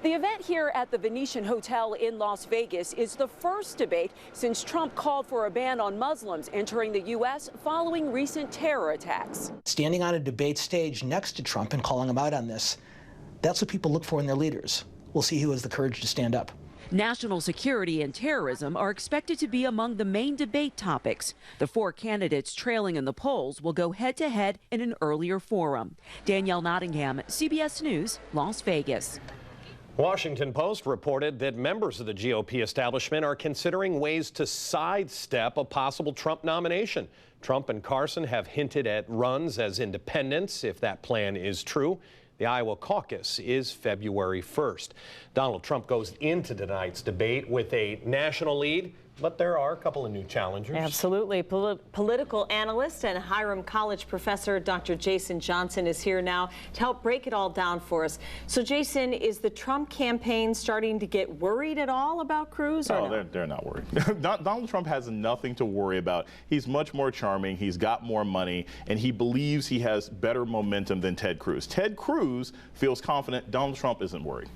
The event here at the Venetian Hotel in Las Vegas is the first debate since Trump called for a ban on Muslims entering the U.S. following recent terror attacks. Standing on a debate stage next to Trump and calling him out on this, that's what people look for in their leaders. We'll see who has the courage to stand up. National security and terrorism are expected to be among the main debate topics. The four candidates trailing in the polls will go head-to-head in an earlier forum. Danielle Nottingham, CBS News, Las Vegas. Washington Post reported that members of the GOP establishment are considering ways to sidestep a possible Trump nomination. Trump and Carson have hinted at runs as independents if that plan is true. The Iowa caucus is February 1st. Donald Trump goes into tonight's debate with a national lead, but there are a couple of new challengers. Absolutely. Political analyst and Hiram College professor Dr. Jason Johnson is here now to help break it all down for us. So, Jason, is the Trump campaign starting to get worried at all about Cruz? Oh, no? They're not worried. Donald Trump has nothing to worry about. He's much more charming. He's got more money, and he believes he has better momentum than Ted Cruz. Ted Cruz feels confident. Donald Trump isn't worried.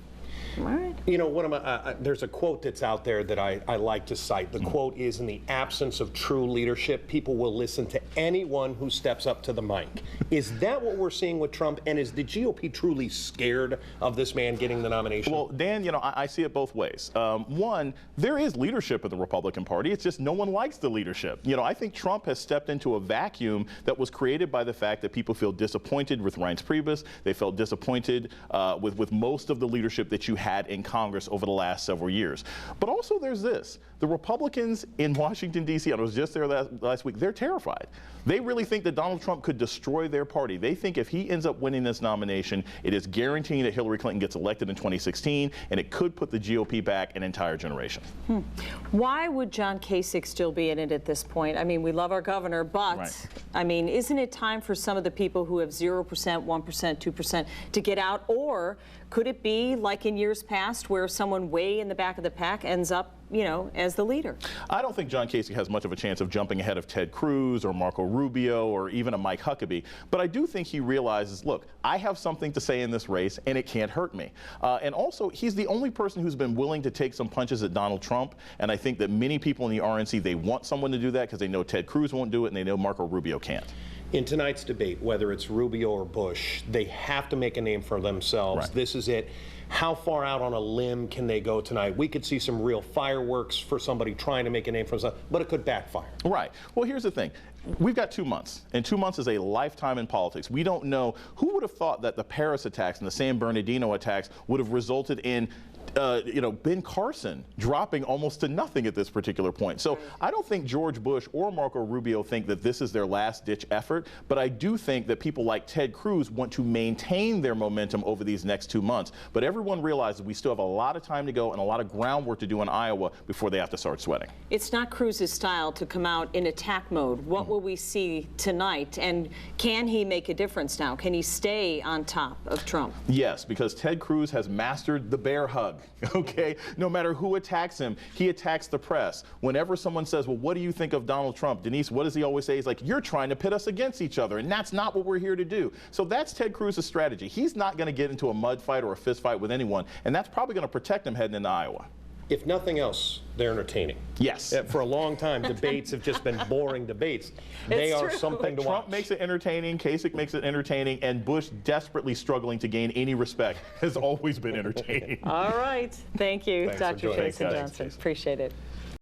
All right. You know, there's a quote that's out there that I like to cite. The quote is, in the absence of true leadership, people will listen to anyone who steps up to the mic. Is that what we're seeing with Trump? And is the GOP truly scared of this man getting the nomination? Well, Dan, you know, I see it both ways. One, there is leadership in the Republican Party. It's just no one likes the leadership. You know, I think Trump has stepped into a vacuum that was created by the fact that people feel disappointed with Reince Priebus. They felt disappointed with most of the leadership that you had in Congress over the last several years. But also there's this. The Republicans in Washington, D.C., I was just there last week, they're terrified. They really think that Donald Trump could destroy their party. They think if he ends up winning this nomination, it is guaranteeing that Hillary Clinton gets elected in 2016, and it could put the GOP back an entire generation. Why would John Kasich still be in it at this point? I mean, we love our governor, but, right. I mean, isn't it time for some of the people who have 0%, 1%, 2% to get out? Or could it be like in years past where someone way in the back of the pack ends up, you know, as the leader? I don't think John Kasich has much of a chance of jumping ahead of Ted Cruz or Marco Rubio or even a Mike Huckabee. But I do think he realizes, look, I have something to say in this race and it can't hurt me. And also, he's the only person who's been willing to take some punches at Donald Trump. And I think that many people in the RNC, they want someone to do that because they know Ted Cruz won't do it and they know Marco Rubio can't. In tonight's debate, whether it's Rubio or Bush, they have to make a name for themselves. Right. This is it. How far out on a limb can they go tonight? We could see some real fireworks for somebody trying to make a name for themselves, but it could backfire. Right. Well, here's the thing. We've got 2 months, and 2 months is a lifetime in politics. We don't know. Who would have thought that the Paris attacks and the San Bernardino attacks would have resulted in Ben Carson dropping almost to nothing at this particular point. So I don't think George Bush or Marco Rubio think that this is their last-ditch effort, but I do think that people like Ted Cruz want to maintain their momentum over these next 2 months. But everyone realizes we still have a lot of time to go and a lot of groundwork to do in Iowa before they have to start sweating. It's not Cruz's style to come out in attack mode. What will we see tonight? And can he make a difference now? Can he stay on top of Trump? Yes, because Ted Cruz has mastered the bear hug. Okay, no matter who attacks him, he attacks the press. Whenever someone says, well, what do you think of Donald Trump? Denise, what does he always say? He's like, you're trying to pit us against each other, and that's not what we're here to do. So that's Ted Cruz's strategy. He's not going to get into a mud fight or a fist fight with anyone, and that's probably going to protect him heading into Iowa. If nothing else, they're entertaining. Yes. For a long time, debates have just been boring debates. They are something to watch. Trump makes it entertaining, Kasich makes it entertaining, and Bush desperately struggling to gain any respect has always been entertaining. All right. Thank you, Thanks Dr. Jason Johnson. Jason. Appreciate it.